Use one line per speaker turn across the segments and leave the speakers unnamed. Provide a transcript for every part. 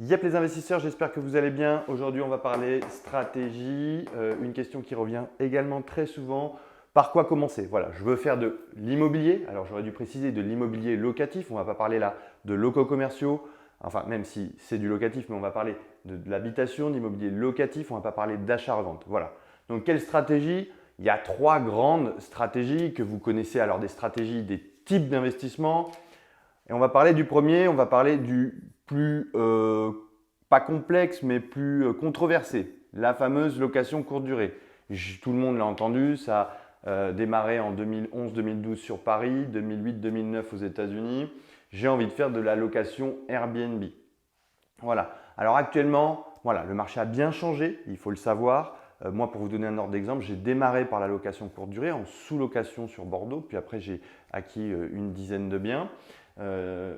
Yep les investisseurs, j'espère que vous allez bien. Aujourd'hui, on va parler stratégie, une question qui revient également très souvent. Par quoi commencer? Voilà, je veux faire de l'immobilier. Alors, j'aurais dû préciser de l'immobilier locatif. On ne va pas parler là de locaux commerciaux. Enfin, même si c'est du locatif, mais on va parler de l'habitation, d'immobilier locatif. On ne va pas parler d'achat-revente. Voilà. Donc, quelle stratégie? Il y a trois grandes stratégies que vous connaissez. Alors, des stratégies, des types d'investissement. Et on va parler du premier, on va parler du plus, pas complexe, mais plus controversé, la fameuse location courte durée. Tout le monde l'a entendu, ça a démarré en 2011-2012 sur Paris, 2008-2009 aux États-Unis. J'ai envie de faire de la location Airbnb. Voilà. Alors actuellement, voilà, le marché a bien changé, il faut le savoir. Moi, pour vous donner un ordre d'exemple, j'ai démarré par la location courte durée en sous-location sur Bordeaux, puis après j'ai acquis une dizaine de biens.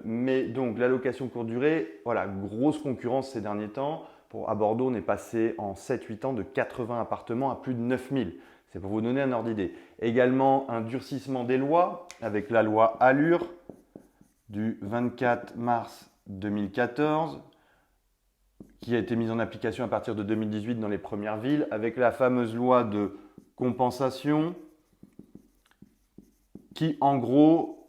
Mais donc la location courte durée, voilà, grosse concurrence ces derniers temps. À Bordeaux, on est passé en 7-8 ans de 80 appartements à plus de 9000. C'est pour vous donner un ordre d'idée. Également un durcissement des lois avec la loi Allure du 24 mars 2014 qui a été mise en application à partir de 2018 dans les premières villes avec la fameuse loi de compensation qui en gros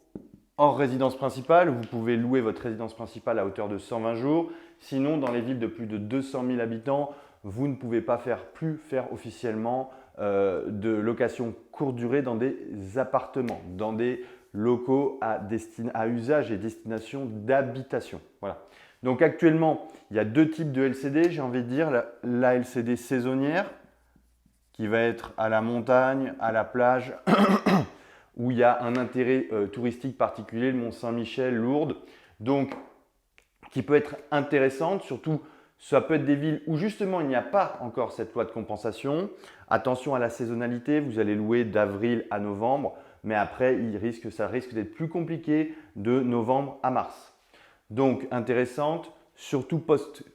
hors résidence principale, vous pouvez louer votre résidence principale à hauteur de 120 jours. Sinon, dans les villes de plus de 200 000 habitants, vous ne pouvez pas plus faire officiellement de location courte durée dans des appartements, dans des locaux à usage et destination d'habitation. Voilà. Donc actuellement, il y a deux types de LCD. J'ai envie de dire la LCD saisonnière qui va être à la montagne, à la plage, où il y a un intérêt touristique particulier, le Mont-Saint-Michel, Lourdes, donc qui peut être intéressante, surtout ça peut être des villes où justement il n'y a pas encore cette loi de compensation. Attention à la saisonnalité, vous allez louer d'avril à novembre, mais après ça risque d'être plus compliqué de novembre à mars. Donc intéressante, surtout post-crise.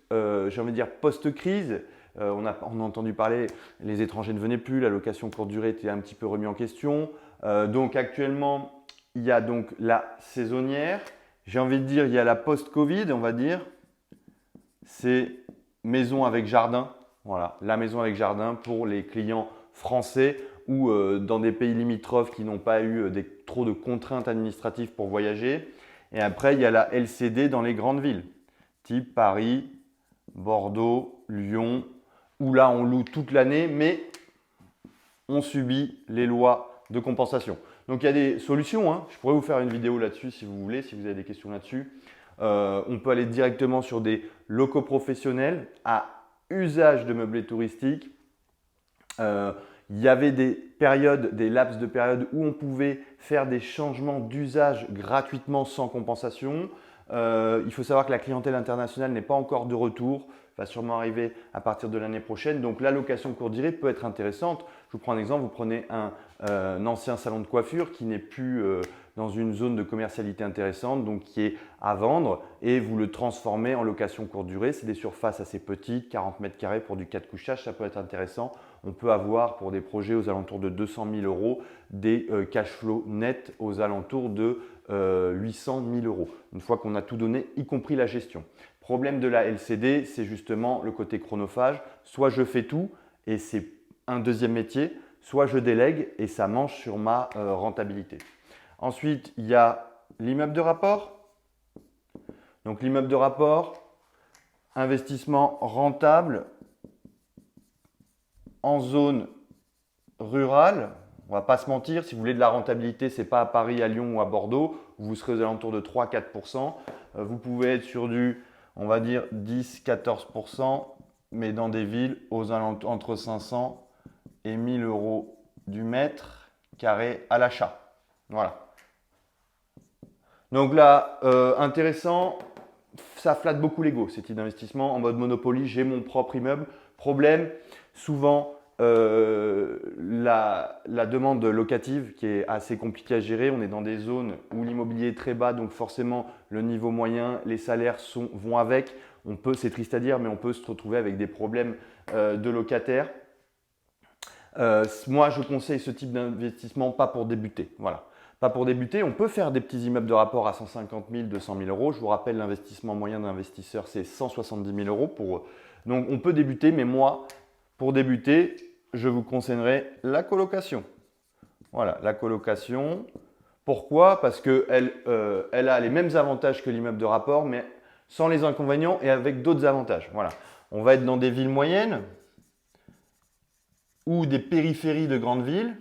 On a entendu parler, les étrangers ne venaient plus, la location courte durée était un petit peu remis en question. Donc actuellement, il y a donc la saisonnière. J'ai envie de dire, il y a la post-Covid, on va dire. C'est maison avec jardin. Voilà, la maison avec jardin pour les clients français ou dans des pays limitrophes qui n'ont pas eu trop de contraintes administratives pour voyager. Et après, il y a la LCD dans les grandes villes, type Paris, Bordeaux, Lyon, où là, on loue toute l'année, mais on subit les lois de compensation. Donc, il y a des solutions. Hein. Je pourrais vous faire une vidéo là-dessus si vous voulez, si vous avez des questions là-dessus. On peut aller directement sur des locaux professionnels à usage de meublés touristiques. Il y avait des laps de période où on pouvait faire des changements d'usage gratuitement sans compensation. Il faut savoir que la clientèle internationale n'est pas encore de retour, va sûrement arriver à partir de l'année prochaine. Donc la location courte durée peut être intéressante. Je vous prends un exemple, vous prenez un ancien salon de coiffure qui n'est plus dans une zone de commercialité intéressante, donc qui est à vendre, et vous le transformez en location courte durée. C'est des surfaces assez petites, 40 mètres carrés pour du 4 couchages, ça peut être intéressant. On peut avoir pour des projets aux alentours de 200 000 euros des cash flow nets aux alentours de 800 000 euros, une fois qu'on a tout donné, y compris la gestion. Problème de la LCD, c'est justement le côté chronophage. Soit je fais tout et c'est un deuxième métier, soit je délègue et ça mange sur ma rentabilité. Ensuite, il y a l'immeuble de rapport. Donc l'immeuble de rapport, investissement rentable en zone rurale. On ne va pas se mentir, si vous voulez de la rentabilité, ce n'est pas à Paris, à Lyon ou à Bordeaux, vous serez aux alentours de 3-4%. Vous pouvez être sur du, on va dire, 10-14%, mais dans des villes entre 500 et 1000 euros du mètre carré à l'achat. Voilà. Donc là, intéressant, ça flatte beaucoup l'ego, ces types d'investissement. En mode Monopoly, j'ai mon propre immeuble. Problème, souvent, la demande locative qui est assez compliquée à gérer. On est dans des zones où l'immobilier est très bas, donc forcément le niveau moyen, les salaires vont avec. C'est triste à dire, mais on peut se retrouver avec des problèmes de locataires. Moi, je conseille ce type d'investissement pas pour débuter. Voilà. Pas pour débuter, on peut faire des petits immeubles de rapport à 150 000, 200 000 euros. Je vous rappelle, l'investissement moyen d'un investisseur, c'est 170 000 euros pour eux. Donc, on peut débuter, mais moi, pour débuter, je vous conseillerais la colocation. Voilà, la colocation. Pourquoi? Parce qu'elle elle a les mêmes avantages que l'immeuble de rapport, mais sans les inconvénients et avec d'autres avantages. Voilà. On va être dans des villes moyennes ou des périphéries de grandes villes.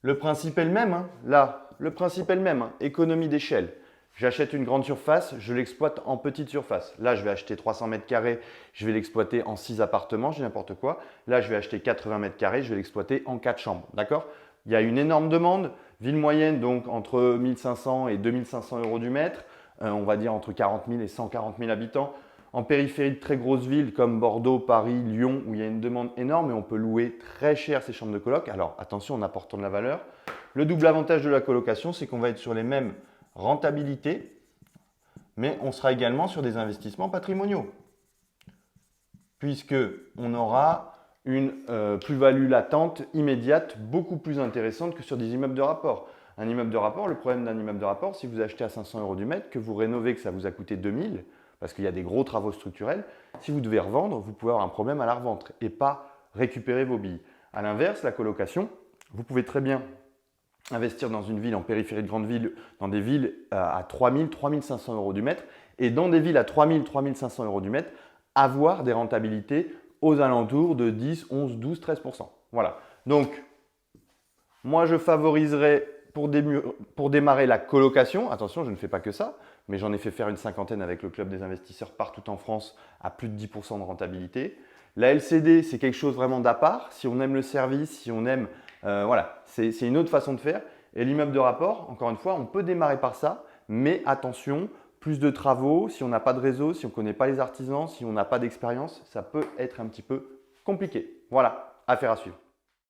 Le principe est le même, hein. Là, le principe est le même, hein. Économie d'échelle. J'achète une grande surface, je l'exploite en petite surface. Là, je vais acheter 300 mètres carrés, je vais l'exploiter en 6 appartements, j'ai n'importe quoi. Là, je vais acheter 80 mètres carrés, je vais l'exploiter en 4 chambres. D'accord? Il y a une énorme demande. Ville moyenne, donc entre 1500 et 2500 euros du mètre. On va dire entre 40 000 et 140 000 habitants. En périphérie de très grosses villes comme Bordeaux, Paris, Lyon, où il y a une demande énorme et on peut louer très cher ces chambres de coloc. Alors attention en apportant de la valeur. Le double avantage de la colocation, c'est qu'on va être sur les mêmes rentabilités, mais on sera également sur des investissements patrimoniaux, puisqu'on aura une plus-value latente immédiate beaucoup plus intéressante que sur des immeubles de rapport. Un immeuble de rapport, le problème d'un immeuble de rapport, si vous achetez à 500 euros du mètre, que vous rénovez, que ça vous a coûté 2000, parce qu'il y a des gros travaux structurels, si vous devez revendre, vous pouvez avoir un problème à la revente et pas récupérer vos billes. A l'inverse, la colocation, vous pouvez très bien investir dans une ville en périphérie de grande ville, dans des villes à 3000, 3500 euros du mètre, et dans des villes à 3000, 3500 euros du mètre, avoir des rentabilités aux alentours de 10, 11, 12, 13%. Voilà. Donc, moi, je favoriserais pour démarrer la colocation. Attention, je ne fais pas que ça, mais j'en ai fait faire une cinquantaine avec le Club des investisseurs partout en France à plus de 10% de rentabilité. La LCD, c'est quelque chose vraiment d'à part. Si on aime le service, si on aime… voilà, c'est une autre façon de faire. Et l'immeuble de rapport, encore une fois, on peut démarrer par ça, mais attention, plus de travaux, si on n'a pas de réseau, si on ne connaît pas les artisans, si on n'a pas d'expérience, ça peut être un petit peu compliqué. Voilà, affaire à suivre.